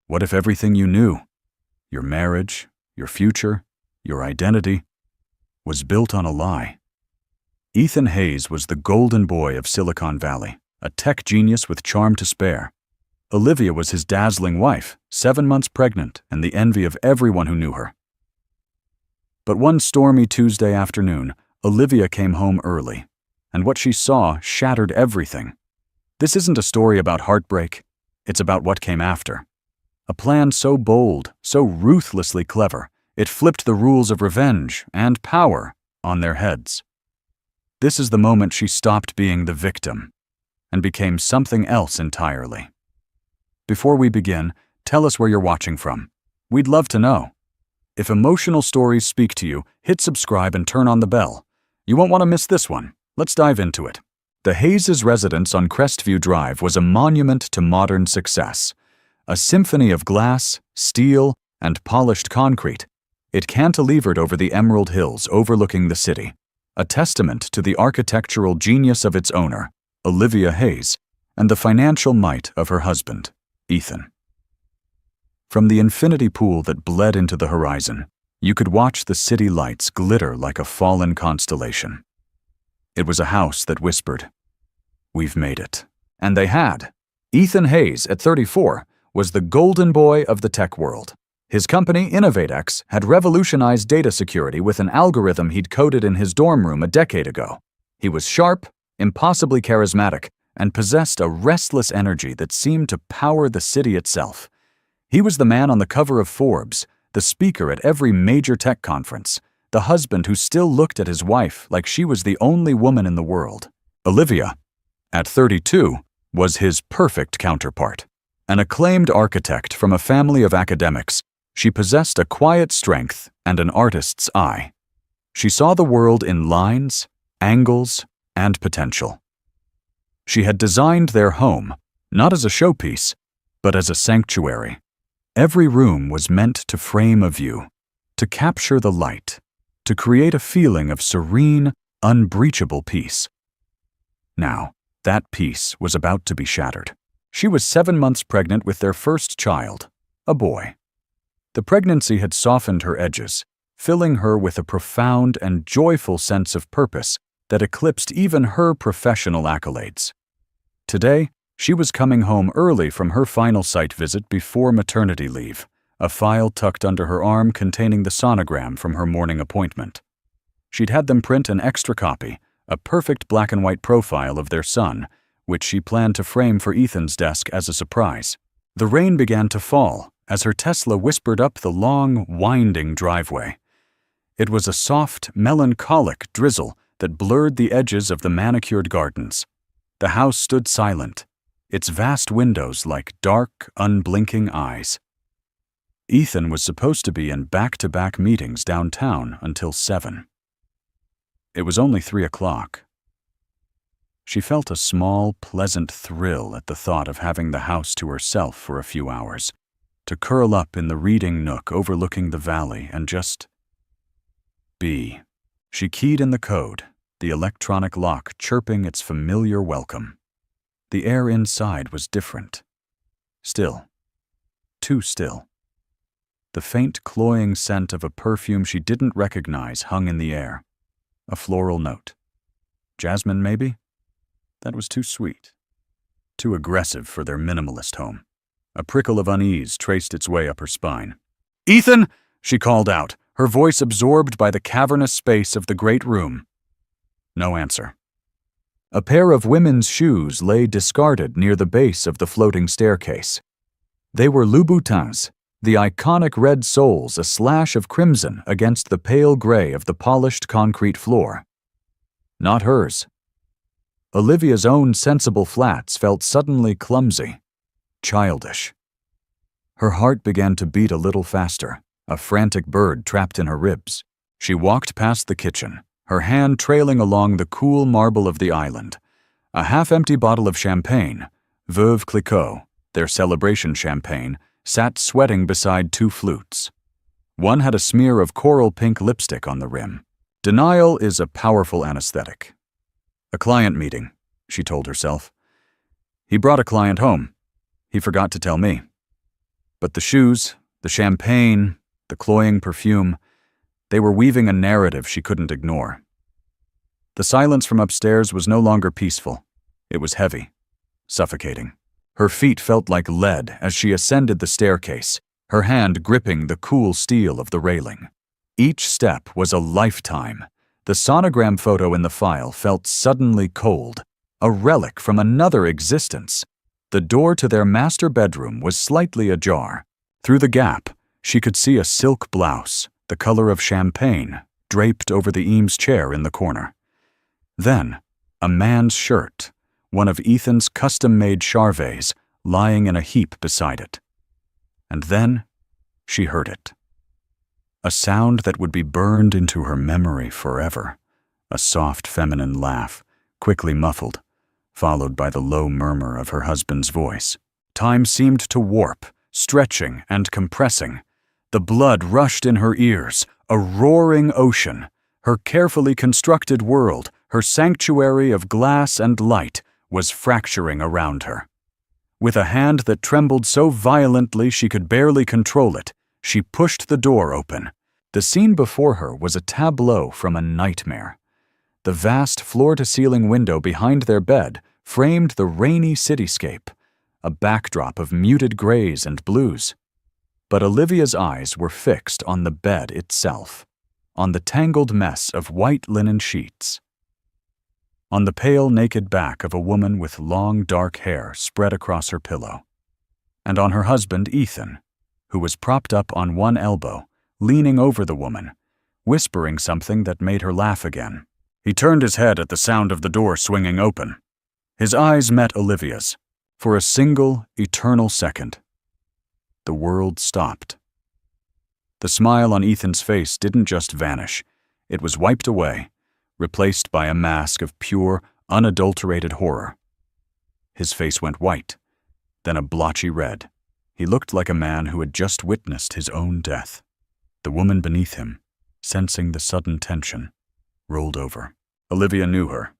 What if everything you knew, your marriage, your future, your identity, was built on a lie? Ethan Hayes was the golden boy of Silicon Valley, a tech genius with charm to spare. Olivia was his dazzling wife, 7 months pregnant and the envy of everyone who knew her. But one stormy Tuesday afternoon, Olivia came home early, and what she saw shattered everything. This isn't a story about heartbreak, it's about what came after. A plan so bold, so ruthlessly clever, it flipped the rules of revenge and power on their heads. This is the moment she stopped being the victim and became something else entirely. Before we begin, tell us where you're watching from. We'd love to know. If emotional stories speak to you, hit subscribe and turn on the bell. You won't want to miss this one. Let's dive into it. The Hayes' residence on Crestview Drive was a monument to modern success. A symphony of glass, steel, and polished concrete, it cantilevered over the Emerald Hills overlooking the city, a testament to the architectural genius of its owner, Olivia Hayes, and the financial might of her husband, Ethan. From the infinity pool that bled into the horizon, you could watch the city lights glitter like a fallen constellation. It was a house that whispered, "We've made it." And they had. Ethan Hayes, at 34, was the golden boy of the tech world. His company, InnovateX, had revolutionized data security with an algorithm he'd coded in his dorm room a decade ago. He was sharp, impossibly charismatic, and possessed a restless energy that seemed to power the city itself. He was the man on the cover of Forbes, the speaker at every major tech conference, the husband who still looked at his wife like she was the only woman in the world. Olivia, at 32, was his perfect counterpart. An acclaimed architect from a family of academics, she possessed a quiet strength and an artist's eye. She saw the world in lines, angles, and potential. She had designed their home, not as a showpiece, but as a sanctuary. Every room was meant to frame a view, to capture the light, to create a feeling of serene, unbreachable peace. Now, that peace was about to be shattered. She was 7 months pregnant with their first child, a boy. The pregnancy had softened her edges, filling her with a profound and joyful sense of purpose that eclipsed even her professional accolades. Today, she was coming home early from her final site visit before maternity leave, a file tucked under her arm containing the sonogram from her morning appointment. She'd had them print an extra copy, a perfect black and white profile of their son, which she planned to frame for Ethan's desk as a surprise. The rain began to fall as her Tesla whispered up the long, winding driveway. It was a soft, melancholic drizzle that blurred the edges of the manicured gardens. The house stood silent, its vast windows like dark, unblinking eyes. Ethan was supposed to be in back-to-back meetings downtown until 7. It was only 3 o'clock. She felt a small, pleasant thrill at the thought of having the house to herself for a few hours, to curl up in the reading nook overlooking the valley and just be. She keyed in the code, the electronic lock chirping its familiar welcome. The air inside was different. Still. Too still. The faint, cloying scent of a perfume she didn't recognize hung in the air. A floral note. Jasmine, maybe? That was too sweet. Too aggressive for their minimalist home. A prickle of unease traced its way up her spine. "Ethan!" she called out, her voice absorbed by the cavernous space of the great room. No answer. A pair of women's shoes lay discarded near the base of the floating staircase. They were Louboutins, the iconic red soles a slash of crimson against the pale gray of the polished concrete floor. Not hers. Olivia's own sensible flats felt suddenly clumsy, childish. Her heart began to beat a little faster, a frantic bird trapped in her ribs. She walked past the kitchen, her hand trailing along the cool marble of the island. A half-empty bottle of champagne, Veuve Clicquot, their celebration champagne, sat sweating beside 2 flutes. One had a smear of coral pink lipstick on the rim. Denial is a powerful anesthetic. A client meeting, she told herself. He brought a client home. He forgot to tell me. But the shoes, the champagne, the cloying perfume, they were weaving a narrative she couldn't ignore. The silence from upstairs was no longer peaceful. It was heavy, suffocating. Her feet felt like lead as she ascended the staircase, her hand gripping the cool steel of the railing. Each step was a lifetime. The sonogram photo in the file felt suddenly cold, a relic from another existence. The door to their master bedroom was slightly ajar. Through the gap, she could see a silk blouse, the color of champagne, draped over the Eames chair in the corner. Then, a man's shirt, one of Ethan's custom-made charvets, lying in a heap beside it. And then, she heard it. A sound that would be burned into her memory forever. A soft feminine laugh, quickly muffled, followed by the low murmur of her husband's voice. Time seemed to warp, stretching and compressing. The blood rushed in her ears, a roaring ocean. Her carefully constructed world, her sanctuary of glass and light, was fracturing around her. With a hand that trembled so violently she could barely control it, she pushed the door open. The scene before her was a tableau from a nightmare. The vast floor-to-ceiling window behind their bed framed the rainy cityscape, a backdrop of muted grays and blues. But Olivia's eyes were fixed on the bed itself, on the tangled mess of white linen sheets, on the pale, naked back of a woman with long, dark hair spread across her pillow, and on her husband, Ethan, who was propped up on one elbow, leaning over the woman, whispering something that made her laugh again. He turned his head at the sound of the door swinging open. His eyes met Olivia's. For a single, eternal second, the world stopped. The smile on Ethan's face didn't just vanish. It was wiped away, replaced by a mask of pure, unadulterated horror. His face went white, then a blotchy red. He looked like a man who had just witnessed his own death. The woman beneath him, sensing the sudden tension, rolled over. Olivia knew her.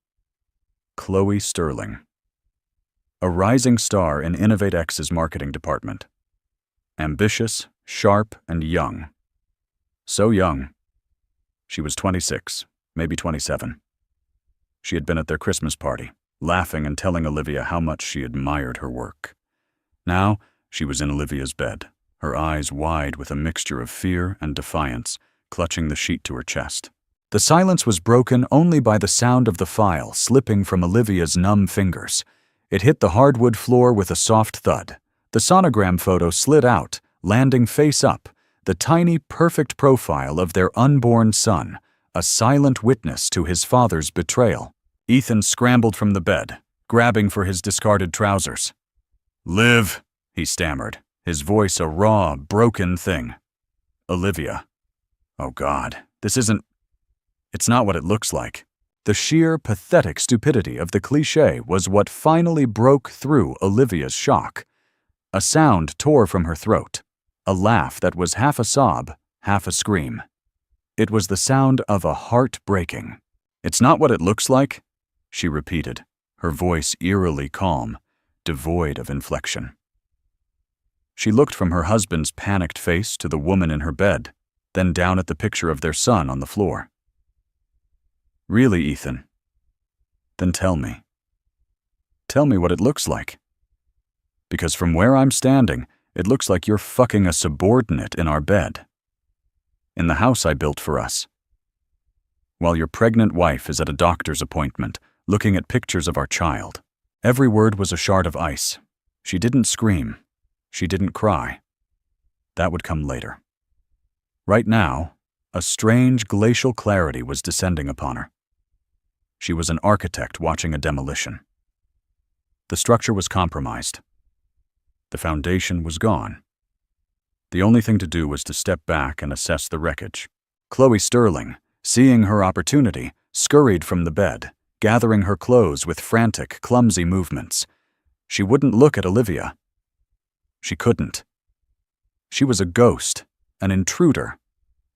Chloe Sterling. A rising star in InnovateX's marketing department. Ambitious, sharp, and young. So young. She was 26, maybe 27. She had been at their Christmas party, laughing and telling Olivia how much she admired her work. Now, she was in Olivia's bed, her eyes wide with a mixture of fear and defiance, clutching the sheet to her chest. The silence was broken only by the sound of the file slipping from Olivia's numb fingers. It hit the hardwood floor with a soft thud. The sonogram photo slid out, landing face up, the tiny, perfect profile of their unborn son, a silent witness to his father's betrayal. Ethan scrambled from the bed, grabbing for his discarded trousers. "Liv," he stammered, his voice a raw, broken thing. Olivia. Oh God, it's not what it looks like. The sheer, pathetic stupidity of the cliché was what finally broke through Olivia's shock. A sound tore from her throat, a laugh that was half a sob, half a scream. It was the sound of a heart breaking. "It's not what it looks like," she repeated, her voice eerily calm, devoid of inflection. She looked from her husband's panicked face to the woman in her bed, then down at the picture of their son on the floor. "Really, Ethan? Then tell me. Tell me what it looks like. Because from where I'm standing, it looks like you're fucking a subordinate in our bed. In the house I built for us. While your pregnant wife is at a doctor's appointment, looking at pictures of our child." Every word was a shard of ice. She didn't scream. She didn't cry. That would come later. Right now, a strange glacial clarity was descending upon her. She was an architect watching a demolition. The structure was compromised. The foundation was gone. The only thing to do was to step back and assess the wreckage. Chloe Sterling, seeing her opportunity, scurried from the bed, gathering her clothes with frantic, clumsy movements. She wouldn't look at Olivia. She couldn't. She was a ghost, an intruder,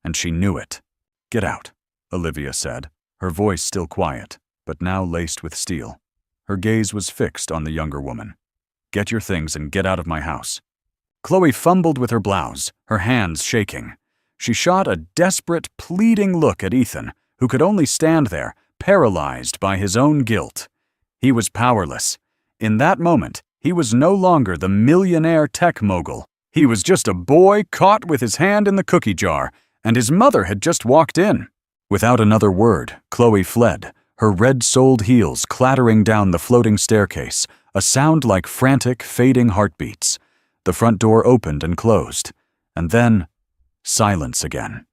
and she knew it. "Get out," Olivia said, her voice still quiet, but now laced with steel. Her gaze was fixed on the younger woman. "Get your things and get out of my house." Chloe fumbled with her blouse, her hands shaking. She shot a desperate, pleading look at Ethan, who could only stand there, paralyzed by his own guilt. He was powerless. In that moment, he was no longer the millionaire tech mogul. He was just a boy caught with his hand in the cookie jar, and his mother had just walked in. Without another word, Chloe fled, her red-soled heels clattering down the floating staircase, a sound like frantic, fading heartbeats. The front door opened and closed, and then silence again.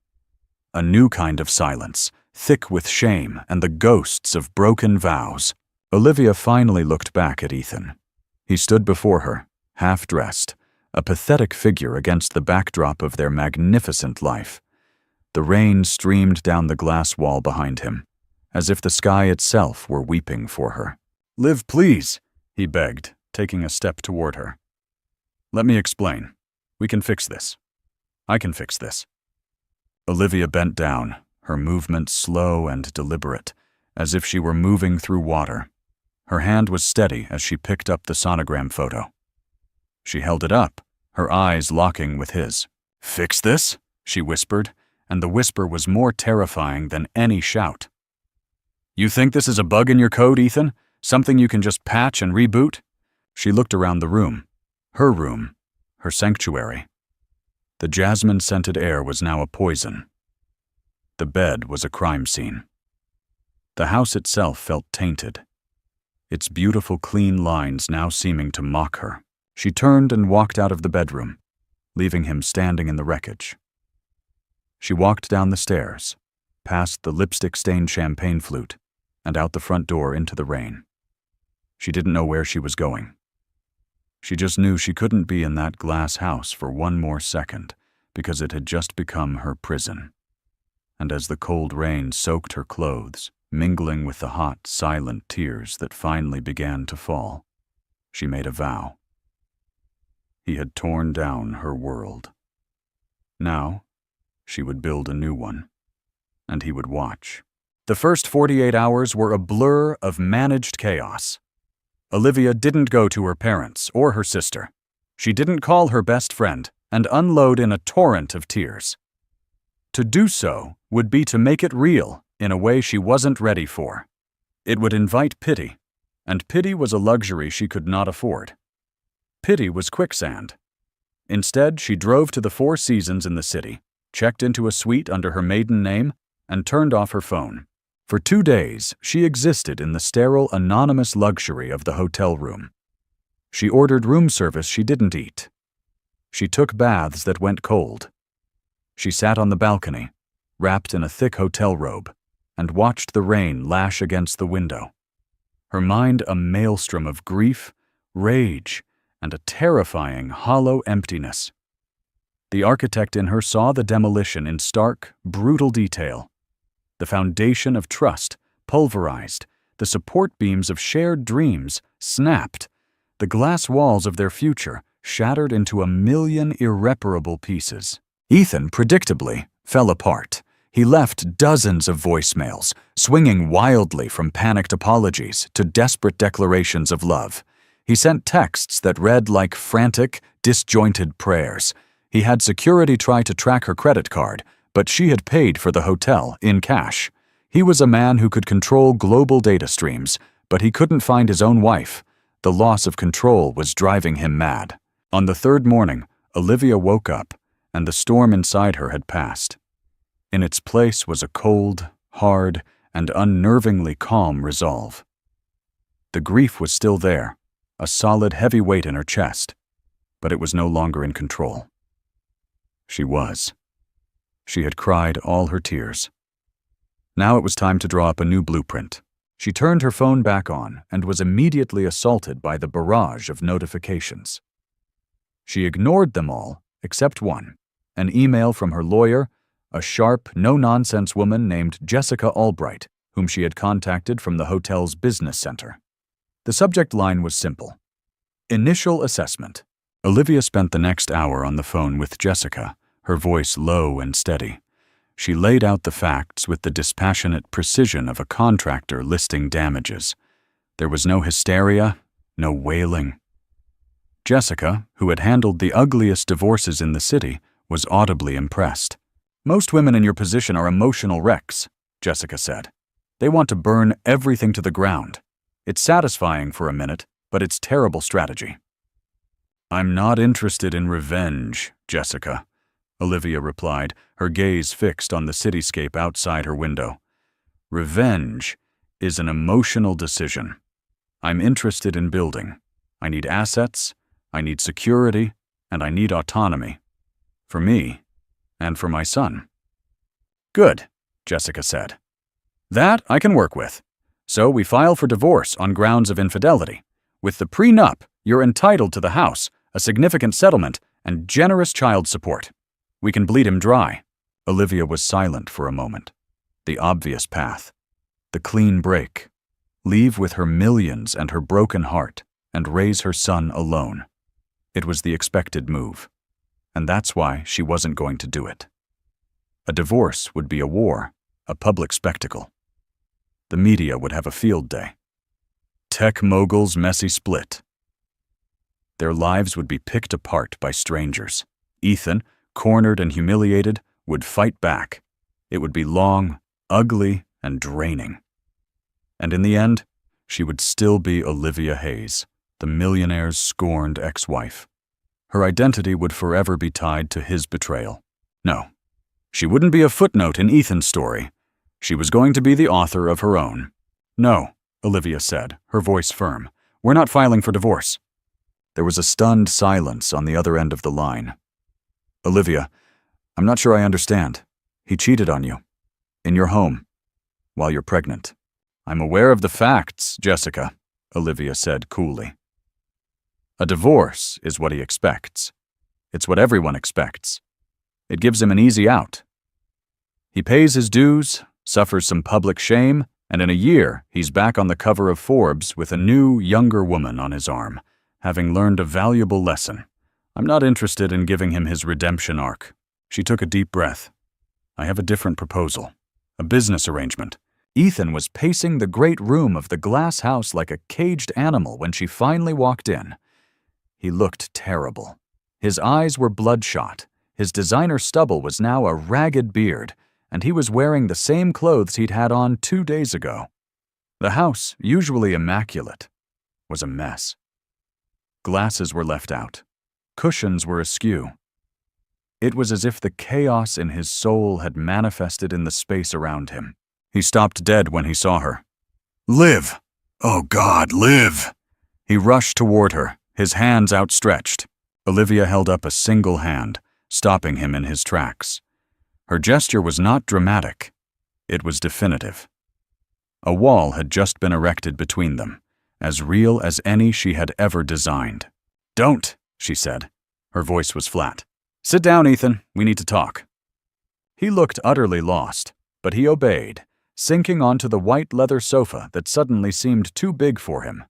A new kind of silence, thick with shame and the ghosts of broken vows. Olivia finally looked back at Ethan. He stood before her, half-dressed, a pathetic figure against the backdrop of their magnificent life. The rain streamed down the glass wall behind him, as if the sky itself were weeping for her. "Liv, please," he begged, taking a step toward her. "Let me explain. We can fix this. I can fix this." Olivia bent down, her movements slow and deliberate, as if she were moving through water. Her hand was steady as she picked up the sonogram photo. She held it up, her eyes locking with his. "Fix this?" she whispered, and the whisper was more terrifying than any shout. "You think this is a bug in your code, Ethan? Something you can just patch and reboot?" She looked around the room. Her sanctuary. The jasmine-scented air was now a poison. The bed was a crime scene. The house itself felt tainted, its beautiful clean lines now seeming to mock her. She turned and walked out of the bedroom, leaving him standing in the wreckage. She walked down the stairs, past the lipstick-stained champagne flute, and out the front door into the rain. She didn't know where she was going. She just knew she couldn't be in that glass house for one more second, because it had just become her prison. And as the cold rain soaked her clothes, mingling with the hot, silent tears that finally began to fall, she made a vow. He had torn down her world. Now, she would build a new one, and he would watch. The first 48 hours were a blur of managed chaos. Olivia didn't go to her parents or her sister. She didn't call her best friend and unload in a torrent of tears. To do so would be to make it real in a way she wasn't ready for. It would invite pity, and pity was a luxury she could not afford. Pity was quicksand. Instead, she drove to the Four Seasons in the city, checked into a suite under her maiden name, and turned off her phone. For 2 days, she existed in the sterile, anonymous luxury of the hotel room. She ordered room service she didn't eat. She took baths that went cold. She sat on the balcony, wrapped in a thick hotel robe, and watched the rain lash against the window. Her mind a maelstrom of grief, rage, and a terrifying, hollow emptiness. The architect in her saw the demolition in stark, brutal detail. The foundation of trust pulverized, the support beams of shared dreams snapped, the glass walls of their future shattered into a million irreparable pieces. Ethan, predictably, fell apart. He left dozens of voicemails, swinging wildly from panicked apologies to desperate declarations of love. He sent texts that read like frantic, disjointed prayers. He had security try to track her credit card, but she had paid for the hotel in cash. He was a man who could control global data streams, but he couldn't find his own wife. The loss of control was driving him mad. On the third morning, Olivia woke up, and the storm inside her had passed. In its place was a cold, hard, and unnervingly calm resolve. The grief was still there, a solid, heavy weight in her chest, but it was no longer in control. She was. She had cried all her tears. Now it was time to draw up a new blueprint. She turned her phone back on and was immediately assaulted by the barrage of notifications. She ignored them all, except one, an email from her lawyer, a sharp, no-nonsense woman named Jessica Albright, whom she had contacted from the hotel's business center. The subject line was simple: Initial assessment. Olivia spent the next hour on the phone with Jessica, her voice low and steady. She laid out the facts with the dispassionate precision of a contractor listing damages. There was no hysteria, no wailing. Jessica, who had handled the ugliest divorces in the city, was audibly impressed. "Most women in your position are emotional wrecks," Jessica said. "They want to burn everything to the ground. It's satisfying for a minute, but it's terrible strategy." "I'm not interested in revenge, Jessica," Olivia replied, her gaze fixed on the cityscape outside her window. "Revenge is an emotional decision. I'm interested in building. I need assets, I need security, and I need autonomy. For me, and for my son." "Good," Jessica said. "That I can work with. So we file for divorce on grounds of infidelity. With the prenup, you're entitled to the house, a significant settlement, and generous child support. We can bleed him dry." Olivia was silent for a moment. The obvious path. The clean break. Leave with her millions and her broken heart, and raise her son alone. It was the expected move. And that's why she wasn't going to do it. A divorce would be a war, a public spectacle. The media would have a field day. Tech mogul's messy split. Their lives would be picked apart by strangers. Ethan, cornered and humiliated, would fight back. It would be long, ugly, and draining. And in the end, she would still be Olivia Hayes, the millionaire's scorned ex-wife. Her identity would forever be tied to his betrayal. No, she wouldn't be a footnote in Ethan's story. She was going to be the author of her own. "No," Olivia said, her voice firm. "We're not filing for divorce." There was a stunned silence on the other end of the line. "Olivia, I'm not sure I understand. He cheated on you. In your home. While you're pregnant." "I'm aware of the facts, Jessica," Olivia said coolly. "A divorce is what he expects. It's what everyone expects. It gives him an easy out. He pays his dues, suffers some public shame, and in a year he's back on the cover of Forbes with a new, younger woman on his arm, having learned a valuable lesson. I'm not interested in giving him his redemption arc." She took a deep breath. "I have a different proposal. A business arrangement." Ethan was pacing the great room of the glass house like a caged animal when she finally walked in. He looked terrible. His eyes were bloodshot. His designer stubble was now a ragged beard, and he was wearing the same clothes he'd had on 2 days ago. The house, usually immaculate, was a mess. Glasses were left out. Cushions were askew. It was as if the chaos in his soul had manifested in the space around him. He stopped dead when he saw her. "Liv! Oh God, Liv!" He rushed toward her, his hands outstretched. Olivia held up a single hand, stopping him in his tracks. Her gesture was not dramatic. It was definitive. A wall had just been erected between them, as real as any she had ever designed. "Don't," she said. Her voice was flat. "Sit down, Ethan. We need to talk." He looked utterly lost, but he obeyed, sinking onto the white leather sofa that suddenly seemed too big for him.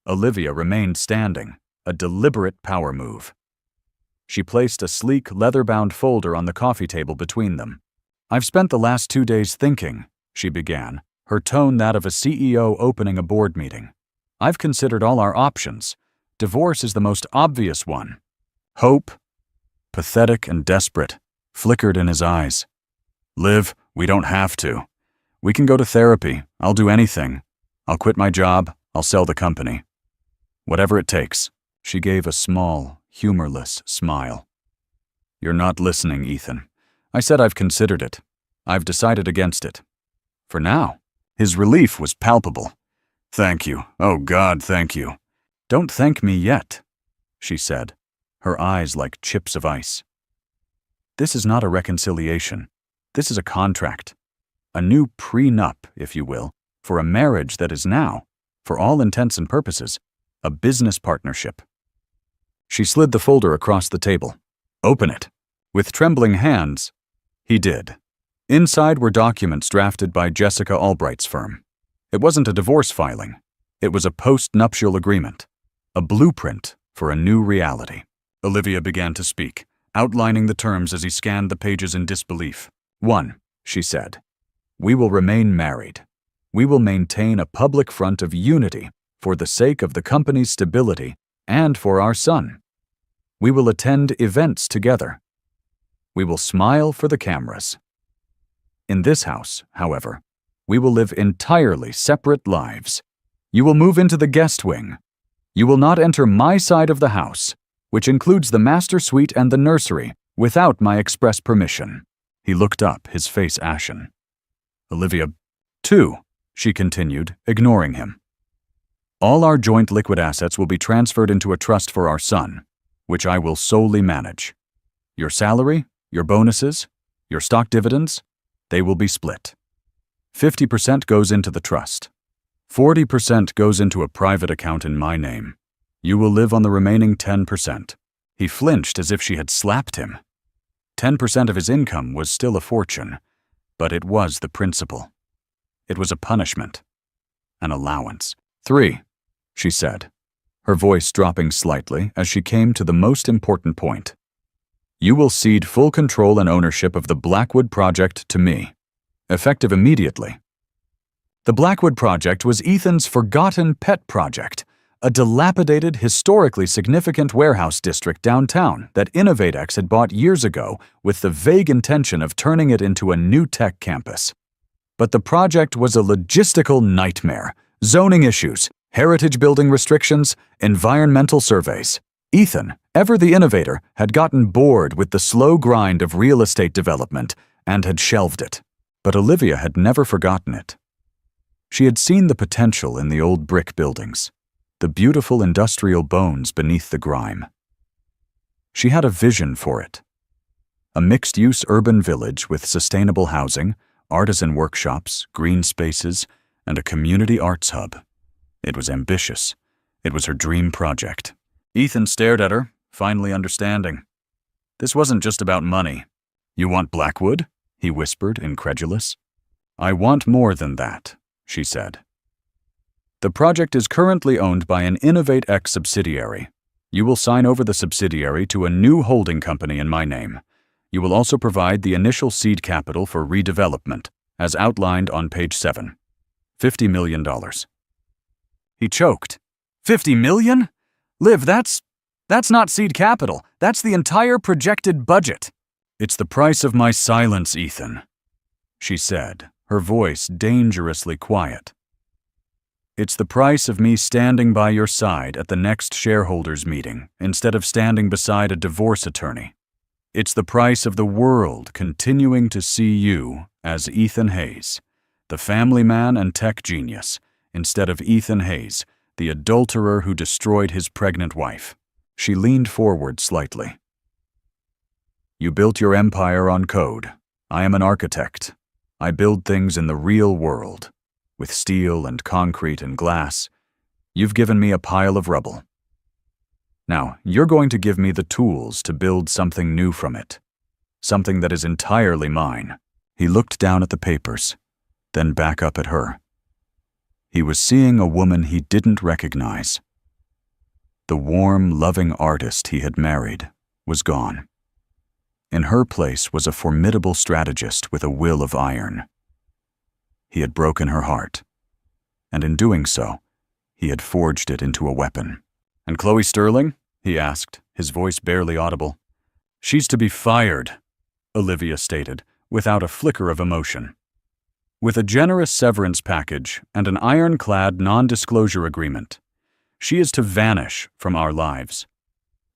Olivia remained standing, a deliberate power move. She placed a sleek, leather-bound folder on the coffee table between them. "I've spent the last 2 days thinking," she began, her tone that of a CEO opening a board meeting. "I've considered all our options. Divorce is the most obvious one." Hope, pathetic and desperate, flickered in his eyes. "Liv, we don't have to. We can go to therapy. I'll do anything. I'll quit my job. I'll sell the company. Whatever it takes." She gave a small, humorless smile. "You're not listening, Ethan. I said I've considered it. I've decided against it. For now." His relief was palpable. "Thank you. Oh God, thank you." "Don't thank me yet," she said, her eyes like chips of ice. "This is not a reconciliation. This is a contract. A new prenup, if you will, for a marriage that is now, for all intents and purposes, a business partnership." She slid the folder across the table. "Open it." With trembling hands, he did. Inside were documents drafted by Jessica Albright's firm. It wasn't a divorce filing. It was a post-nuptial agreement, a blueprint for a new reality. Olivia began to speak, outlining the terms as he scanned the pages in disbelief. "1," she said, "we will remain married. We will maintain a public front of unity for the sake of the company's stability and for our son. We will attend events together. We will smile for the cameras. In this house, however, we will live entirely separate lives. You will move into the guest wing. You will not enter my side of the house, which includes the master suite and the nursery, without my express permission." He looked up, his face ashen. "Olivia, too," she continued, ignoring him. "All our joint liquid assets will be transferred into a trust for our son, which I will solely manage. Your salary, your bonuses, your stock dividends, they will be split. 50% goes into the trust. 40% goes into a private account in my name. You will live on the remaining 10%. He flinched as if she had slapped him. 10% of his income was still a fortune, but it was the principal. It was a punishment, an allowance. 3, she said, her voice dropping slightly as she came to the most important point. You will cede full control and ownership of the Blackwood Project to me, effective immediately. The Blackwood Project was Ethan's forgotten pet project, a dilapidated, historically significant warehouse district downtown that InnovateX had bought years ago with the vague intention of turning it into a new tech campus. But the project was a logistical nightmare: zoning issues, heritage building restrictions, environmental surveys. Ethan, ever the innovator, had gotten bored with the slow grind of real estate development and had shelved it. But Olivia had never forgotten it. She had seen the potential in the old brick buildings, the beautiful industrial bones beneath the grime. She had a vision for it. A mixed-use urban village with sustainable housing, artisan workshops, green spaces, and a community arts hub. It was ambitious. It was her dream project. Ethan stared at her, finally understanding. This wasn't just about money. "You want Blackwood?" he whispered, incredulous. "I want more than that," she said. "The project is currently owned by an InnovateX subsidiary. You will sign over the subsidiary to a new holding company in my name. You will also provide the initial seed capital for redevelopment, as outlined on page 7. $50 million. He choked. $50 million? Liv, that's not seed capital. That's the entire projected budget. It's the price of my silence, Ethan, she said, her voice dangerously quiet. It's the price of me standing by your side at the next shareholders meeting instead of standing beside a divorce attorney. It's the price of the world continuing to see you as Ethan Hayes, the family man and tech genius, instead of Ethan Hayes, the adulterer who destroyed his pregnant wife. She leaned forward slightly. You built your empire on code. I am an architect. I build things in the real world, with steel and concrete and glass. You've given me a pile of rubble. Now, you're going to give me the tools to build something new from it, something that is entirely mine. He looked down at the papers, then back up at her. He was seeing a woman he didn't recognize. The warm, loving artist he had married was gone. In her place was a formidable strategist with a will of iron. He had broken her heart, and in doing so, he had forged it into a weapon. "And Chloe Sterling?" he asked, his voice barely audible. "She's to be fired," Olivia stated, without a flicker of emotion. "With a generous severance package and an ironclad non-disclosure agreement. She is to vanish from our lives.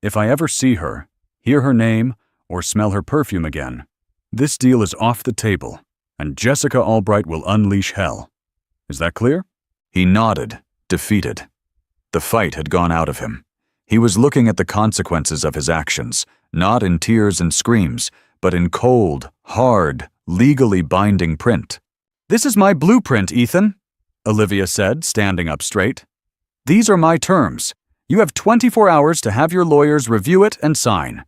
If I ever see her, hear her name, or smell her perfume again, this deal is off the table, and Jessica Albright will unleash hell. Is that clear?" He nodded, defeated. The fight had gone out of him. He was looking at the consequences of his actions, not in tears and screams, but in cold, hard, legally binding print. "This is my blueprint, Ethan," Olivia said, standing up straight. "These are my terms. You have 24 hours to have your lawyers review it and sign.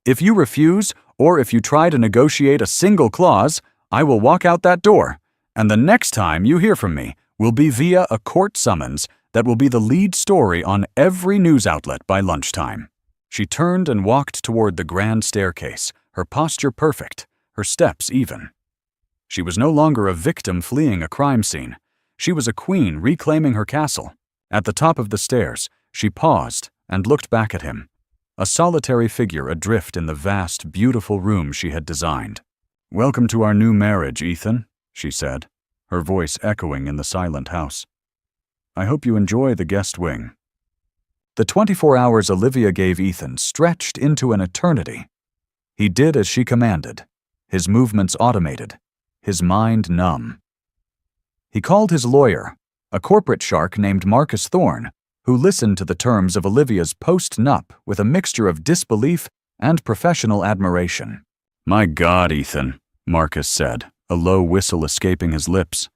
If you refuse, or if you try to negotiate a single clause, I will walk out that door, and the next time you hear from me will be via a court summons that will be the lead story on every news outlet by lunchtime." She turned and walked toward the grand staircase, her posture perfect, her steps even. She was no longer a victim fleeing a crime scene. She was a queen reclaiming her castle. At the top of the stairs, she paused and looked back at him. a solitary figure adrift in the vast, beautiful room she had designed. "Welcome to our new marriage, Ethan," she said, her voice echoing in the silent house. "I hope you enjoy the guest wing." The 24 hours Olivia gave Ethan stretched into an eternity. He did as she commanded, his movements automated, his mind numb. He called his lawyer, a corporate shark named Marcus Thorne, who listened to the terms of Olivia's post-nup with a mixture of disbelief and professional admiration. "My God, Ethan," Marcus said, a low whistle escaping his lips.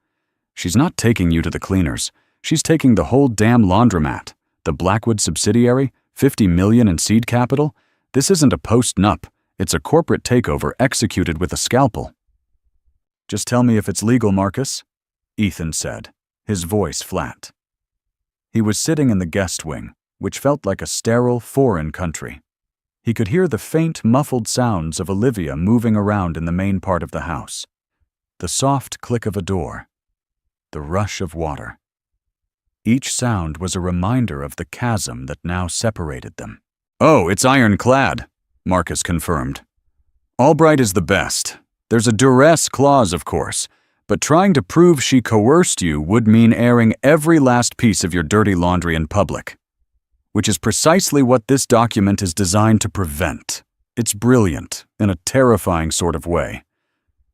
"She's not taking you to the cleaners. She's taking the whole damn laundromat. The Blackwood subsidiary, $50 million in seed capital. This isn't a post-nup. It's a corporate takeover executed with a scalpel." "Just tell me if it's legal, Marcus," Ethan said, his voice flat. He was sitting in the guest wing, which felt like a sterile, foreign country. He could hear the faint, muffled sounds of Olivia moving around in the main part of the house. The soft click of a door. The rush of water. Each sound was a reminder of the chasm that now separated them. "Oh, it's ironclad," Marcus confirmed. "Albright is the best. There's a duress clause, of course, but trying to prove she coerced you would mean airing every last piece of your dirty laundry in public. Which is precisely what this document is designed to prevent. It's brilliant, in a terrifying sort of way.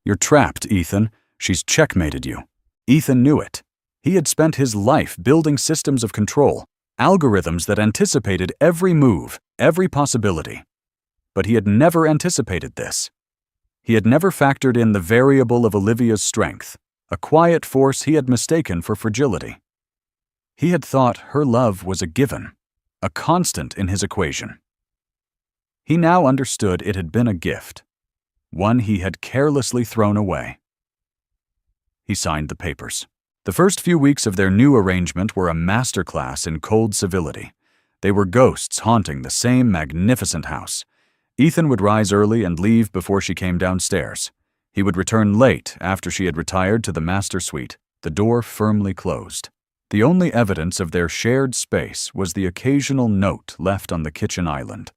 You're trapped, Ethan. She's checkmated you." Ethan knew it. He had spent his life building systems of control, algorithms that anticipated every move, every possibility. But he had never anticipated this. He had never factored in the variable of Olivia's strength, a quiet force he had mistaken for fragility. He had thought her love was a given, a constant in his equation. He now understood it had been a gift, one he had carelessly thrown away. He signed the papers. The first few weeks of their new arrangement were a masterclass in cold civility. They were ghosts haunting the same magnificent house. Ethan would rise early and leave before she came downstairs. He would return late after she had retired to the master suite, the door firmly closed. The only evidence of their shared space was the occasional note left on the kitchen island,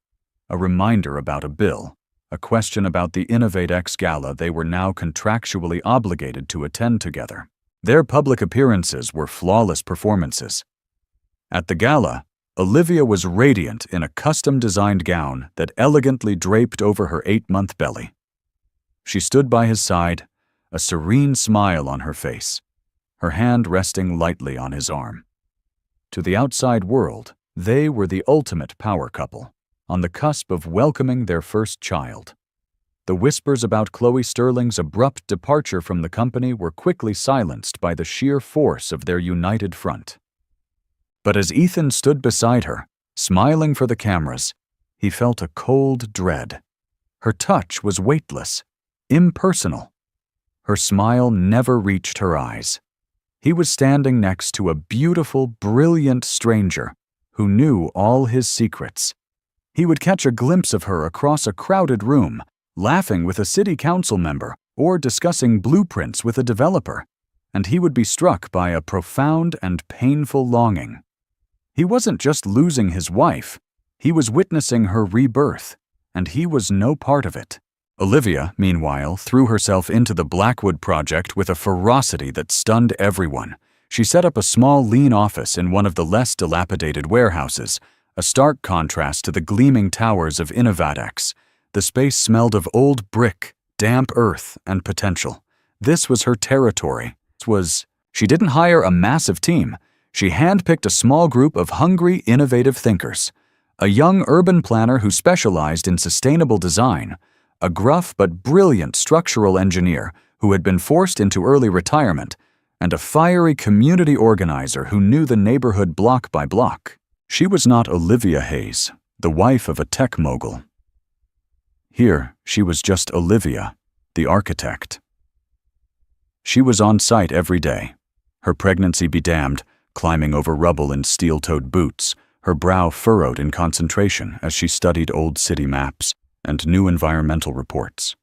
a reminder about a bill, a question about the InnovateX gala they were now contractually obligated to attend together. Their public appearances were flawless performances. At the gala, Olivia was radiant in a custom-designed gown that elegantly draped over her 8-month belly. She stood by his side, a serene smile on her face, her hand resting lightly on his arm. To the outside world, they were the ultimate power couple, on the cusp of welcoming their first child. The whispers about Chloe Sterling's abrupt departure from the company were quickly silenced by the sheer force of their united front. But as Ethan stood beside her, smiling for the cameras, he felt a cold dread. Her touch was weightless, impersonal. Her smile never reached her eyes. He was standing next to a beautiful, brilliant stranger who knew all his secrets. He would catch a glimpse of her across a crowded room, laughing with a city council member or discussing blueprints with a developer, and he would be struck by a profound and painful longing. He wasn't just losing his wife, he was witnessing her rebirth, and he was no part of it. Olivia, meanwhile, threw herself into the Blackwood project with a ferocity that stunned everyone. She set up a small, lean office in one of the less dilapidated warehouses, a stark contrast to the gleaming towers of InnovateX. The space smelled of old brick, damp earth, and potential. This was her territory. She didn't hire a massive team. She handpicked a small group of hungry, innovative thinkers. A young urban planner who specialized in sustainable design, a gruff but brilliant structural engineer who had been forced into early retirement, and a fiery community organizer who knew the neighborhood block by block. She was not Olivia Hayes, the wife of a tech mogul. Here, she was just Olivia, the architect. She was on site every day, her pregnancy be damned, climbing over rubble in steel-toed boots, her brow furrowed in concentration as she studied old city maps and new environmental reports.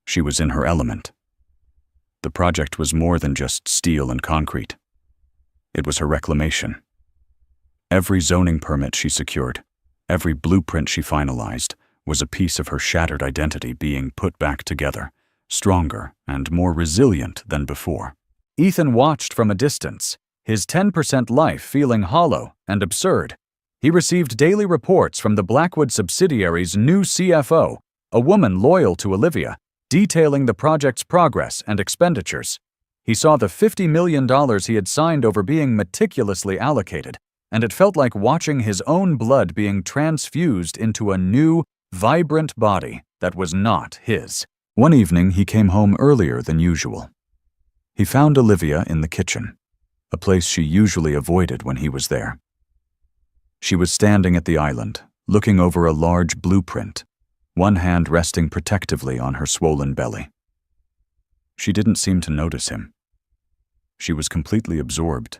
She was in her element. The project was more than just steel and concrete. It was her reclamation. Every zoning permit she secured, Every blueprint she finalized was a piece of her shattered identity being put back together, stronger and more resilient than before. Ethan watched from a distance, his 10% life feeling hollow and absurd. He received daily reports from the Blackwood subsidiary's new CFO, a woman loyal to Olivia, detailing the project's progress and expenditures. He saw the $50 million he had signed over being meticulously allocated, and it felt like watching his own blood being transfused into a new, vibrant body that was not his. One evening, he came home earlier than usual. He found Olivia in the kitchen, a place she usually avoided when he was there. She was standing at the island, looking over a large blueprint, one hand resting protectively on her swollen belly. She didn't seem to notice him. She was completely absorbed,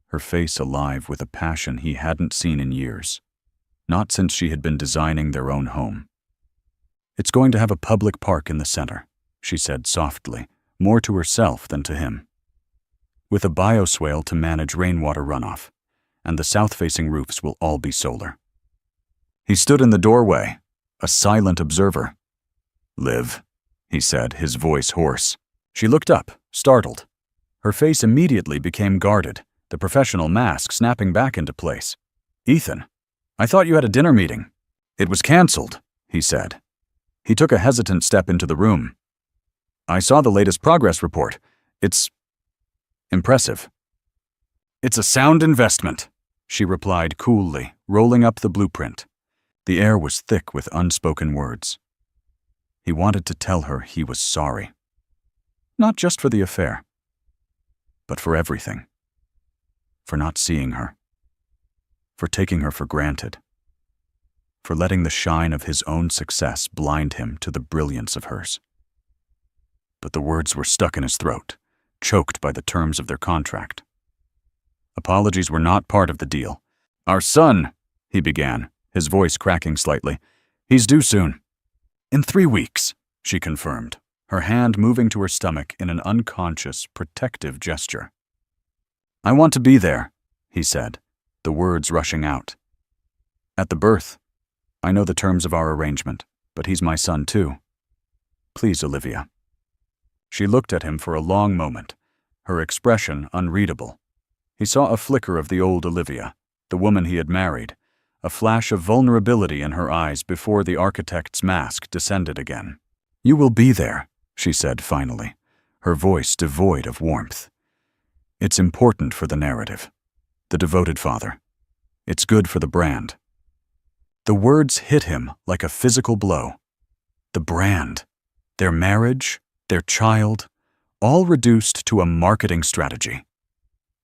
her face alive with a passion he hadn't seen in years, not since she had been designing their own home. "It's going to have a public park in the center," she said softly, more to herself than to him, "with a bioswale to manage rainwater runoff, and the south-facing roofs will all be solar." He stood in the doorway, a silent observer. "Liv," he said, his voice hoarse. She looked up, startled. Her face immediately became guarded, the professional mask snapping back into place. "Ethan, I thought you had a dinner meeting." "It was canceled," he said. He took a hesitant step into the room. "I saw the latest progress report. It's impressive." "It's a sound investment," she replied coolly, rolling up the blueprint. The air was thick with unspoken words. He wanted to tell her he was sorry. Not just for the affair, but for everything. For not seeing her. For taking her for granted. For letting the shine of his own success blind him to the brilliance of hers. But the words were stuck in his throat, choked by the terms of their contract. Apologies were not part of the deal. "Our son," he began, his voice cracking slightly. "He's due soon." "In 3 weeks," she confirmed, her hand moving to her stomach in an unconscious, protective gesture. "I want to be there," he said, the words rushing out. "At the birth. I know the terms of our arrangement, but he's my son too. Please, Olivia." She looked at him for a long moment, her expression unreadable. He saw a flicker of the old Olivia, the woman he had married, a flash of vulnerability in her eyes before the architect's mask descended again. "You will be there," she said finally, her voice devoid of warmth. "It's important for the narrative. The devoted father. It's good for the brand." The words hit him like a physical blow. The brand, their marriage, their child, all reduced to a marketing strategy.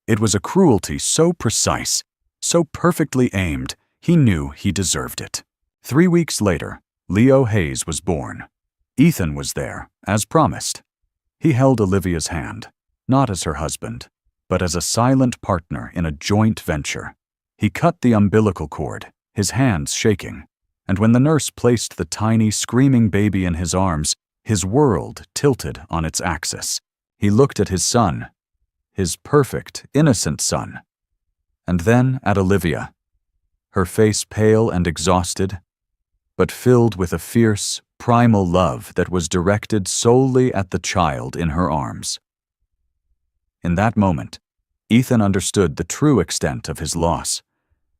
It was a cruelty so precise, so perfectly aimed, he knew he deserved it. 3 weeks later, Leo Hayes was born. Ethan was there, as promised. He held Olivia's hand, not as her husband, but as a silent partner in a joint venture. He cut the umbilical cord, his hands shaking, and when the nurse placed the tiny, screaming baby in his arms, his world tilted on its axis. He looked at his son, his perfect, innocent son, and then at Olivia, her face pale and exhausted, but filled with a fierce, primal love that was directed solely at the child in her arms. In that moment, Ethan understood the true extent of his loss.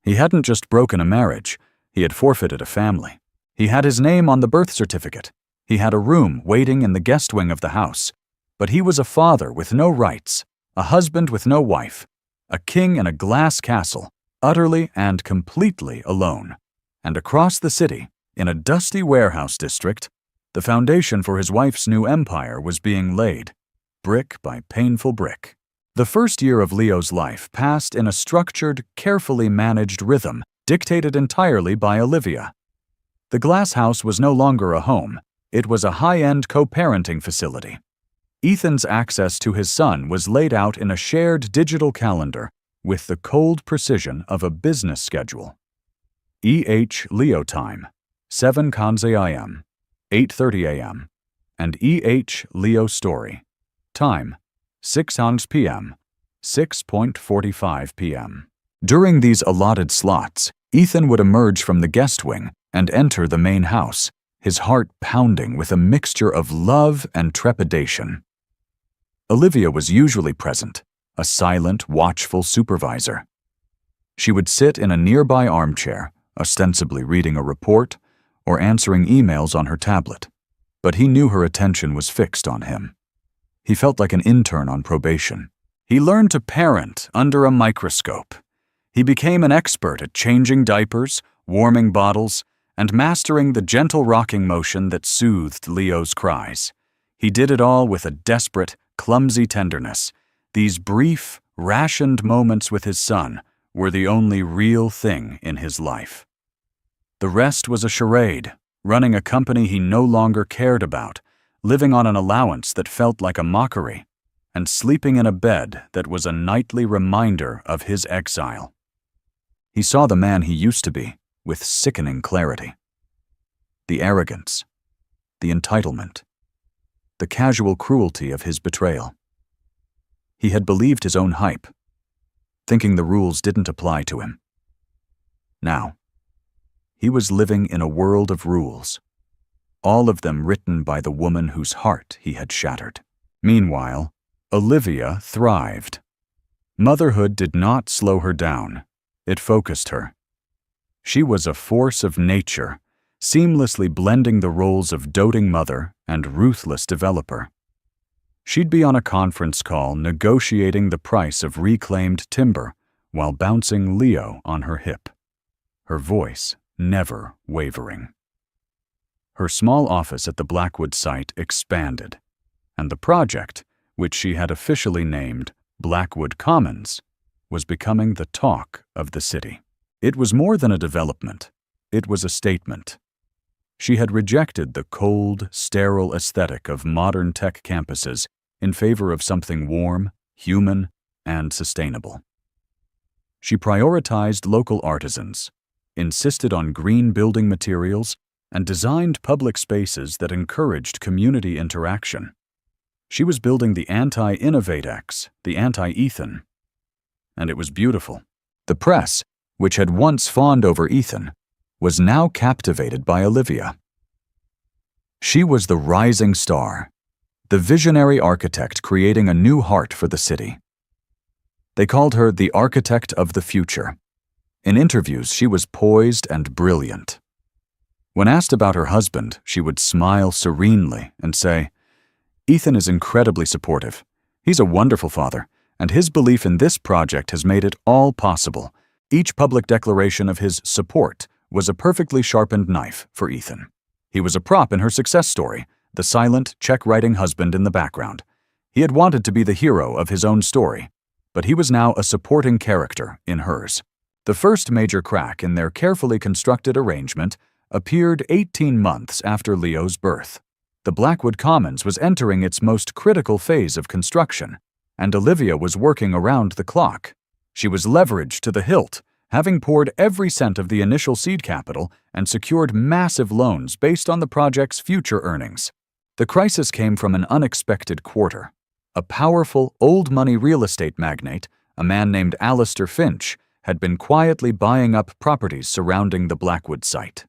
He hadn't just broken a marriage, he had forfeited a family. He had his name on the birth certificate. He had a room waiting in the guest wing of the house. But he was a father with no rights, a husband with no wife, a king in a glass castle, utterly and completely alone. And across the city, in a dusty warehouse district, the foundation for his wife's new empire was being laid, brick by painful brick. The first year of Leo's life passed in a structured, carefully managed rhythm dictated entirely by Olivia. The glass house was no longer a home, it was a high-end co-parenting facility. Ethan's access to his son was laid out in a shared digital calendar with the cold precision of a business schedule. Leo time, 7 Kanze IM, 8:30 a.m., and Leo story, time, 6 Hans p.m., 6:45 p.m. During these allotted slots, Ethan would emerge from the guest wing and enter the main house, his heart pounding with a mixture of love and trepidation. Olivia was usually present, a silent, watchful supervisor. She would sit in a nearby armchair, ostensibly reading a report or answering emails on her tablet, but he knew her attention was fixed on him. He felt like an intern on probation. He learned to parent under a microscope. He became an expert at changing diapers, warming bottles, and mastering the gentle rocking motion that soothed Leo's cries. He did it all with a desperate, clumsy tenderness. These brief, rationed moments with his son were the only real thing in his life. The rest was a charade, running a company he no longer cared about, living on an allowance that felt like a mockery, and sleeping in a bed that was a nightly reminder of his exile. He saw the man he used to be with sickening clarity. The arrogance, the entitlement, the casual cruelty of his betrayal. He had believed his own hype, thinking the rules didn't apply to him. Now, he was living in a world of rules, all of them written by the woman whose heart he had shattered. Meanwhile, Olivia thrived. Motherhood did not slow her down. It focused her. She was a force of nature, seamlessly blending the roles of doting mother and ruthless developer. She'd be on a conference call negotiating the price of reclaimed timber while bouncing Leo on her hip, her voice never wavering. Her small office at the Blackwood site expanded, and the project, which she had officially named Blackwood Commons, was becoming the talk of the city. It was more than a development. It was a statement. She had rejected the cold, sterile aesthetic of modern tech campuses in favor of something warm, human, and sustainable. She prioritized local artisans, insisted on green building materials, and designed public spaces that encouraged community interaction. She was building the anti-Innovatex, the anti-Ethan. And it was beautiful. The press, which had once fawned over Ethan, was now captivated by Olivia. She was the rising star, the visionary architect creating a new heart for the city. They called her the architect of the future. In interviews, she was poised and brilliant. When asked about her husband, she would smile serenely and say, "Ethan is incredibly supportive. He's a wonderful father, and his belief in this project has made it all possible." Each public declaration of his support was a perfectly sharpened knife for Ethan. He was a prop in her success story, the silent, check-writing husband in the background. He had wanted to be the hero of his own story, but he was now a supporting character in hers. The first major crack in their carefully constructed arrangement appeared 18 months after Leo's birth. The Blackwood Commons was entering its most critical phase of construction, and Olivia was working around the clock. She was leveraged to the hilt, having poured every cent of the initial seed capital and secured massive loans based on the project's future earnings. The crisis came from an unexpected quarter. A powerful, old-money real estate magnate, a man named Alistair Finch, had been quietly buying up properties surrounding the Blackwood site.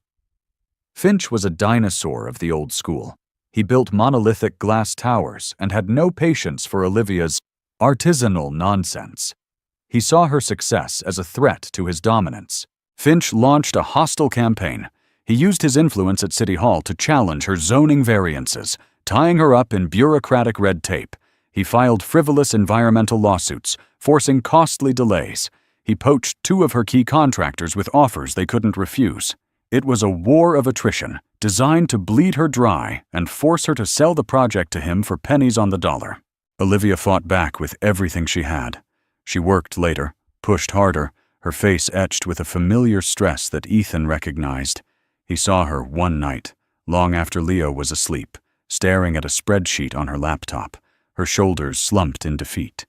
Finch was a dinosaur of the old school. He built monolithic glass towers and had no patience for Olivia's artisanal nonsense. He saw her success as a threat to his dominance. Finch launched a hostile campaign. He used his influence at City Hall to challenge her zoning variances, tying her up in bureaucratic red tape. He filed frivolous environmental lawsuits, forcing costly delays. He poached 2 of her key contractors with offers they couldn't refuse. It was a war of attrition, designed to bleed her dry and force her to sell the project to him for pennies on the dollar. Olivia fought back with everything she had. She worked later, pushed harder, her face etched with a familiar stress that Ethan recognized. He saw her one night, long after Leo was asleep, staring at a spreadsheet on her laptop, her shoulders slumped in defeat.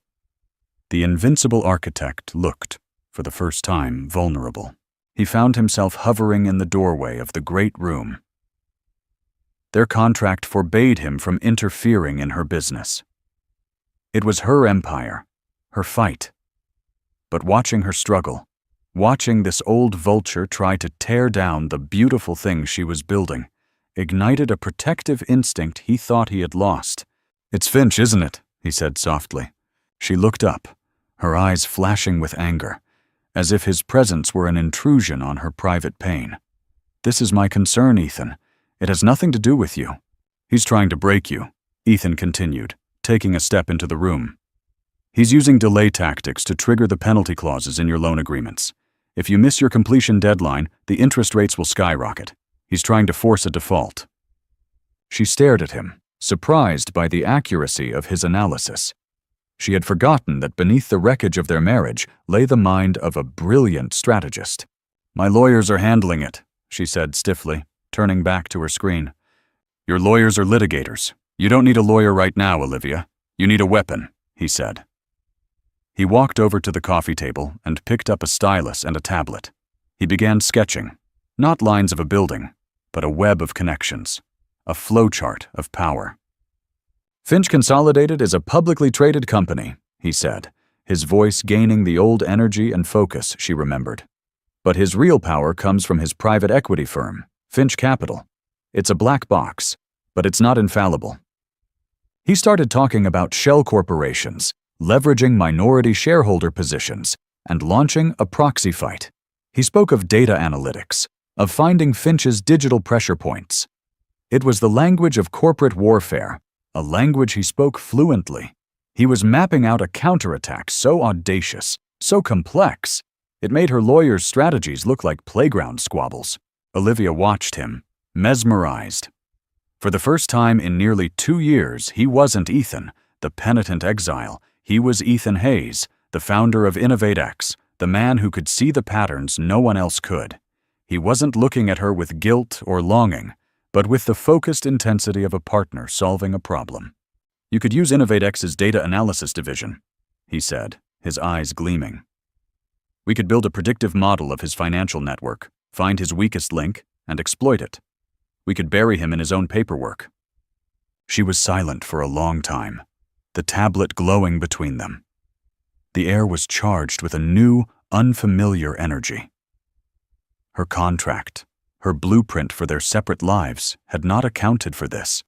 The invincible architect looked, for the first time, vulnerable. He found himself hovering in the doorway of the great room. Their contract forbade him from interfering in her business. It was her empire, her fight. But watching her struggle, Watching this old vulture try to tear down the beautiful thing she was building ignited a protective instinct he thought he had lost. "It's Finch, isn't it?" he said softly. She looked up, her eyes flashing with anger, as if his presence were an intrusion on her private pain. "This is my concern, Ethan. It has nothing to do with you." "He's trying to break you," Ethan continued, taking a step into the room. "He's using delay tactics to trigger the penalty clauses in your loan agreements. If you miss your completion deadline, the interest rates will skyrocket. He's trying to force a default." She stared at him, surprised by the accuracy of his analysis. She had forgotten that beneath the wreckage of their marriage lay the mind of a brilliant strategist. "My lawyers are handling it," she said stiffly, turning back to her screen. "Your lawyers are litigators. You don't need a lawyer right now, Olivia. You need a weapon," he said. He walked over to the coffee table and picked up a stylus and a tablet. He began sketching, not lines of a building, but a web of connections, a flowchart of power. "Finch Consolidated is a publicly traded company," he said, his voice gaining the old energy and focus she remembered. "But his real power comes from his private equity firm, Finch Capital. It's a black box, but it's not infallible." He started talking about shell corporations, leveraging minority shareholder positions, and launching a proxy fight. He spoke of data analytics, of finding Finch's digital pressure points. It was the language of corporate warfare, a language he spoke fluently. He was mapping out a counterattack so audacious, so complex, it made her lawyer's strategies look like playground squabbles. Olivia watched him, mesmerized. For the first time in nearly 2 years, he wasn't Ethan, the penitent exile. He was Ethan Hayes, the founder of InnovateX, the man who could see the patterns no one else could. He wasn't looking at her with guilt or longing, but with the focused intensity of a partner solving a problem. "You could use InnovateX's data analysis division," he said, his eyes gleaming. "We could build a predictive model of his financial network, find his weakest link, and exploit it. We could bury him in his own paperwork." She was silent for a long time, the tablet glowing between them. The air was charged with a new, unfamiliar energy. Her contract, her blueprint for their separate lives, had not accounted for this.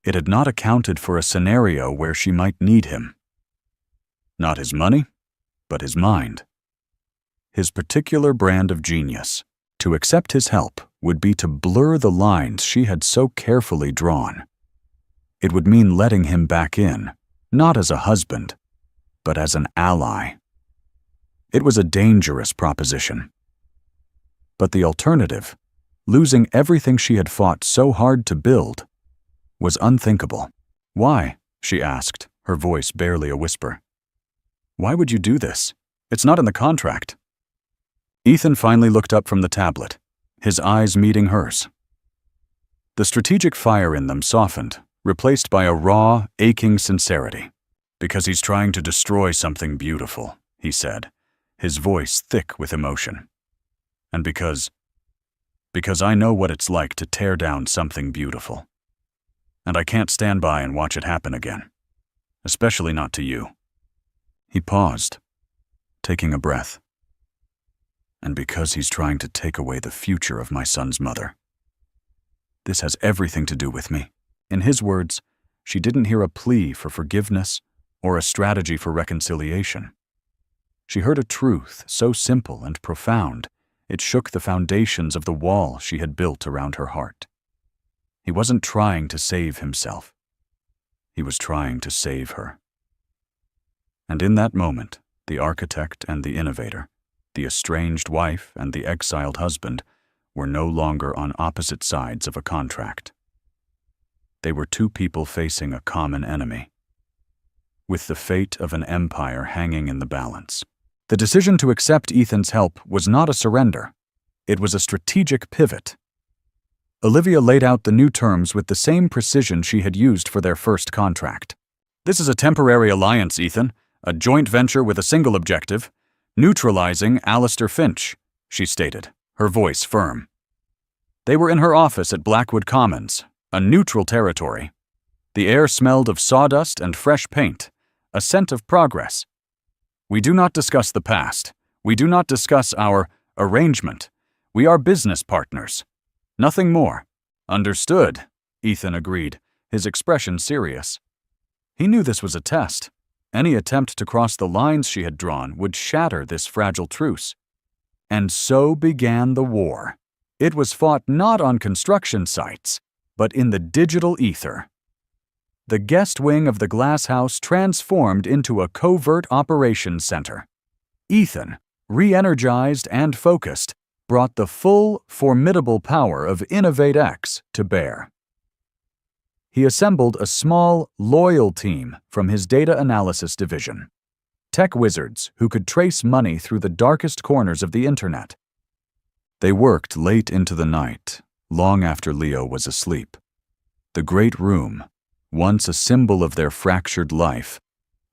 It had not accounted for a scenario where she might need him. Not his money, but his mind. His particular brand of genius. To accept his help would be to blur the lines she had so carefully drawn. It would mean letting him back in, not as a husband, but as an ally. It was a dangerous proposition. But the alternative, losing everything she had fought so hard to build, was unthinkable. "Why?" she asked, her voice barely a whisper. "Why would you do this? It's not in the contract." Ethan finally looked up from the tablet, his eyes meeting hers. The strategic fire in them softened, replaced by a raw, aching sincerity. "Because he's trying to destroy something beautiful," he said, his voice thick with emotion. "And because I know what it's like to tear down something beautiful. And I can't stand by and watch it happen again. Especially not to you." He paused, taking a breath. "And because he's trying to take away the future of my son's mother. This has everything to do with me." In his words, she didn't hear a plea for forgiveness or a strategy for reconciliation. She heard a truth so simple and profound, it shook the foundations of the wall she had built around her heart. He wasn't trying to save himself. He was trying to save her. And in that moment, the architect and the innovator, the estranged wife and the exiled husband, were no longer on opposite sides of a contract. They were two people facing a common enemy, with the fate of an empire hanging in the balance. The decision to accept Ethan's help was not a surrender. It was a strategic pivot. Olivia laid out the new terms with the same precision she had used for their first contract. "This is a temporary alliance, Ethan, a joint venture with a single objective, neutralizing Alistair Finch," she stated, her voice firm. They were in her office at Blackwood Commons, a neutral territory. The air smelled of sawdust and fresh paint, a scent of progress. "We do not discuss the past. We do not discuss our arrangement. We are business partners. Nothing more. Understood, Ethan agreed, his expression serious. He knew this was a test. Any attempt to cross the lines she had drawn would shatter this fragile truce. And so began the war. It was fought not on construction sites, but in the digital ether. The guest wing of the glass house transformed into a covert operations center. Ethan, re-energized and focused, brought the full, formidable power of InnovateX to bear. He assembled a small, loyal team from his data analysis division. Tech wizards who could trace money through the darkest corners of the internet. They worked late into the night, long after Leo was asleep. The great room, once a symbol of their fractured life,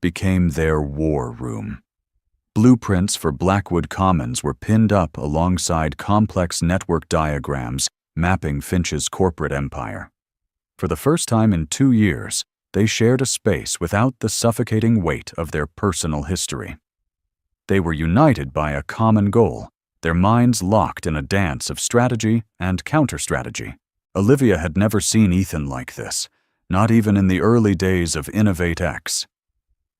became their war room. Blueprints for Blackwood Commons were pinned up alongside complex network diagrams mapping Finch's corporate empire. For the first time in 2 years, they shared a space without the suffocating weight of their personal history. They were united by a common goal, their minds locked in a dance of strategy and counter-strategy. Olivia had never seen Ethan like this, not even in the early days of InnovateX.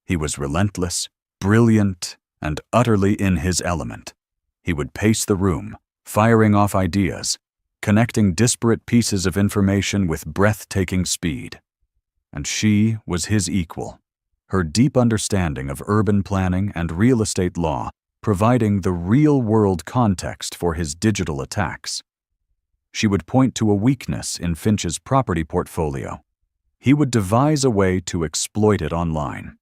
He was relentless, brilliant, and utterly in his element. He would pace the room, firing off ideas, connecting disparate pieces of information with breathtaking speed. And she was his equal, her deep understanding of urban planning and real estate law providing the real-world context for his digital attacks. She would point to a weakness in Finch's property portfolio. He would devise a way to exploit it online.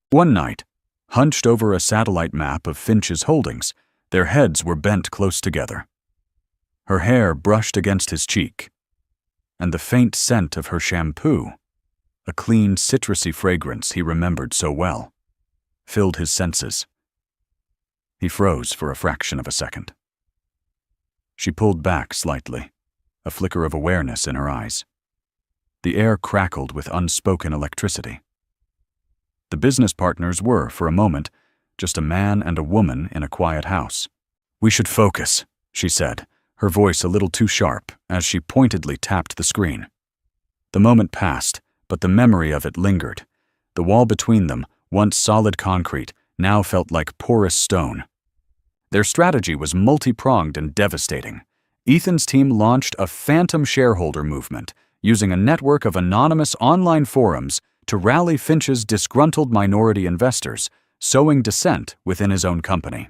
One night, hunched over a satellite map of Finch's holdings, their heads were bent close together. Her hair brushed against his cheek, and the faint scent of her shampoo, a clean, citrusy fragrance he remembered so well, filled his senses. He froze for a fraction of a second. She pulled back slightly, a flicker of awareness in her eyes. The air crackled with unspoken electricity. The business partners were, for a moment, just a man and a woman in a quiet house. "We should focus," she said, her voice a little too sharp as she pointedly tapped the screen. The moment passed, but the memory of it lingered. The wall between them, once solid concrete, now felt like porous stone. Their strategy was multi-pronged and devastating. Ethan's team launched a phantom shareholder movement, using a network of anonymous online forums to rally Finch's disgruntled minority investors, sowing dissent within his own company.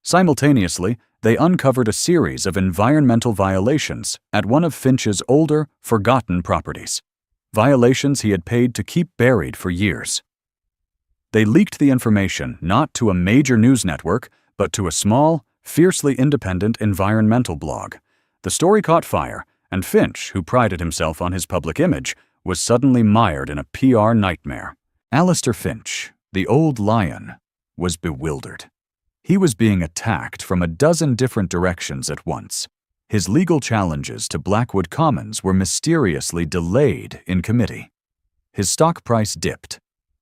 Simultaneously, they uncovered a series of environmental violations at one of Finch's older, forgotten properties. Violations he had paid to keep buried for years. They leaked the information not to a major news network, but to a small, fiercely independent environmental blog. The story caught fire, and Finch, who prided himself on his public image, was suddenly mired in a PR nightmare. Alistair Finch, the old lion, was bewildered. He was being attacked from a dozen different directions at once. His legal challenges to Blackwood Commons were mysteriously delayed in committee. His stock price dipped.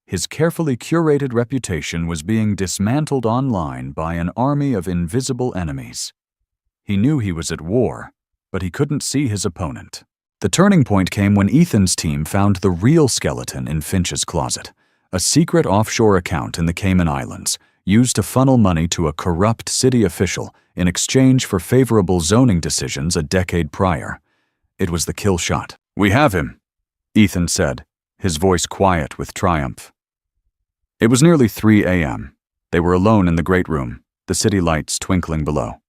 His carefully curated reputation was being dismantled online by an army of invisible enemies. He knew he was at war, but he couldn't see his opponent. The turning point came when Ethan's team found the real skeleton in Finch's closet, a secret offshore account in the Cayman Islands, used to funnel money to a corrupt city official in exchange for favorable zoning decisions a decade prior. It was the kill shot. "We have him," Ethan said, his voice quiet with triumph. It was nearly 3 a.m. They were alone in the great room, the city lights twinkling below.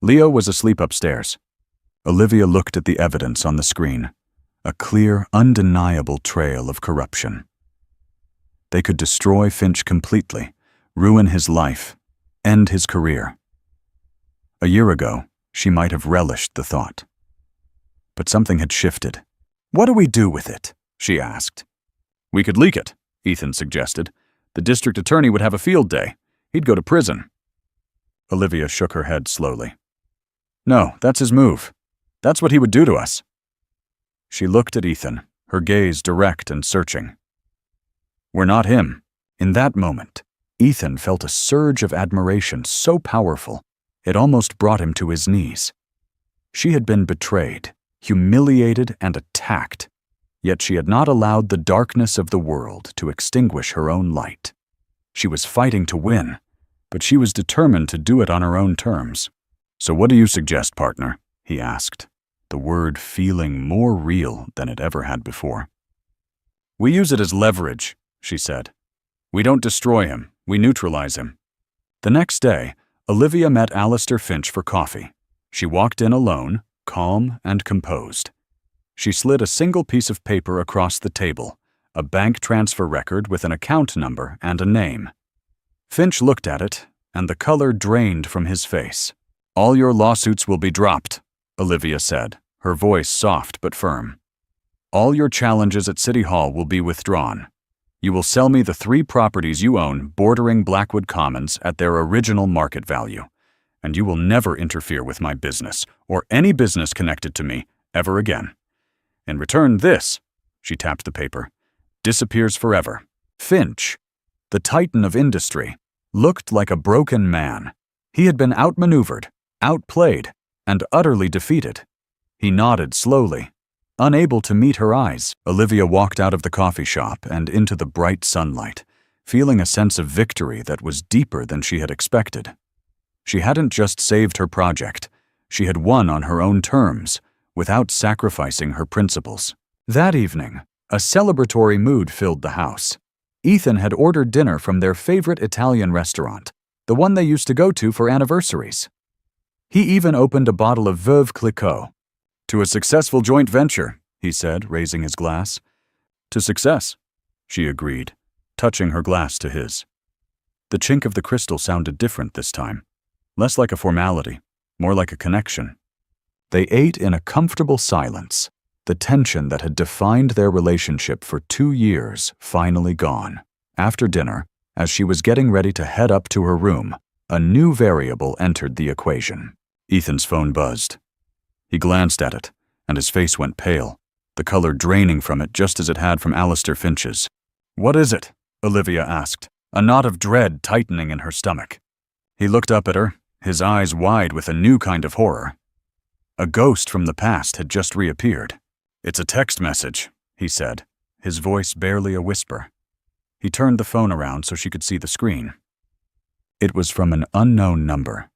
Leo was asleep upstairs. Olivia looked at the evidence on the screen, a clear, undeniable trail of corruption. They could destroy Finch completely, ruin his life, end his career. A year ago, she might have relished the thought. But something had shifted. "What do we do with it?" she asked. "We could leak it," Ethan suggested. "The district attorney would have a field day. He'd go to prison." Olivia shook her head slowly. "No, that's his move. That's what he would do to us." She looked at Ethan, her gaze direct and searching. "We're not him." In that moment, Ethan felt a surge of admiration so powerful, it almost brought him to his knees. She had been betrayed, humiliated, and attacked, yet she had not allowed the darkness of the world to extinguish her own light. She was fighting to win, but she was determined to do it on her own terms. "So what do you suggest, partner?" he asked, the word feeling more real than it ever had before. "We use it as leverage," she said. "We don't destroy him, we neutralize him." The next day, Olivia met Alistair Finch for coffee. She walked in alone, calm and composed. She slid a single piece of paper across the table, a bank transfer record with an account number and a name. Finch looked at it, and the color drained from his face. "All your lawsuits will be dropped," Olivia said, her voice soft but firm. "All your challenges at City Hall will be withdrawn. You will sell me the 3 properties you own bordering Blackwood Commons at their original market value, and you will never interfere with my business, or any business connected to me, ever again. In return, this," she tapped the paper, "disappears forever." Finch, the titan of industry, looked like a broken man. He had been outmaneuvered, outplayed, and utterly defeated. He nodded slowly. Unable to meet her eyes, Olivia walked out of the coffee shop and into the bright sunlight, feeling a sense of victory that was deeper than she had expected. She hadn't just saved her project, she had won on her own terms, without sacrificing her principles. That evening, a celebratory mood filled the house. Ethan had ordered dinner from their favorite Italian restaurant, the one they used to go to for anniversaries. He even opened a bottle of Veuve Clicquot. "To a successful joint venture," he said, raising his glass. "To success," she agreed, touching her glass to his. The chink of the crystal sounded different this time, less like a formality, more like a connection. They ate in a comfortable silence, the tension that had defined their relationship for 2 years finally gone. After dinner, as she was getting ready to head up to her room, a new variable entered the equation. Ethan's phone buzzed. He glanced at it, and his face went pale, the color draining from it just as it had from Alistair Finch's. "What is it?" Olivia asked, a knot of dread tightening in her stomach. He looked up at her, his eyes wide with a new kind of horror. A ghost from the past had just reappeared. "It's a text message," he said, his voice barely a whisper. He turned the phone around so she could see the screen. It was from an unknown number.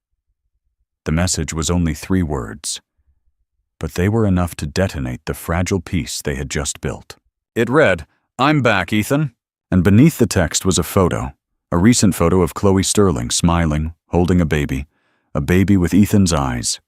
The message was only 3 words, but they were enough to detonate the fragile peace they had just built. It read, "I'm back, Ethan." And beneath the text was a recent photo of Chloe Sterling smiling, holding a baby with Ethan's eyes,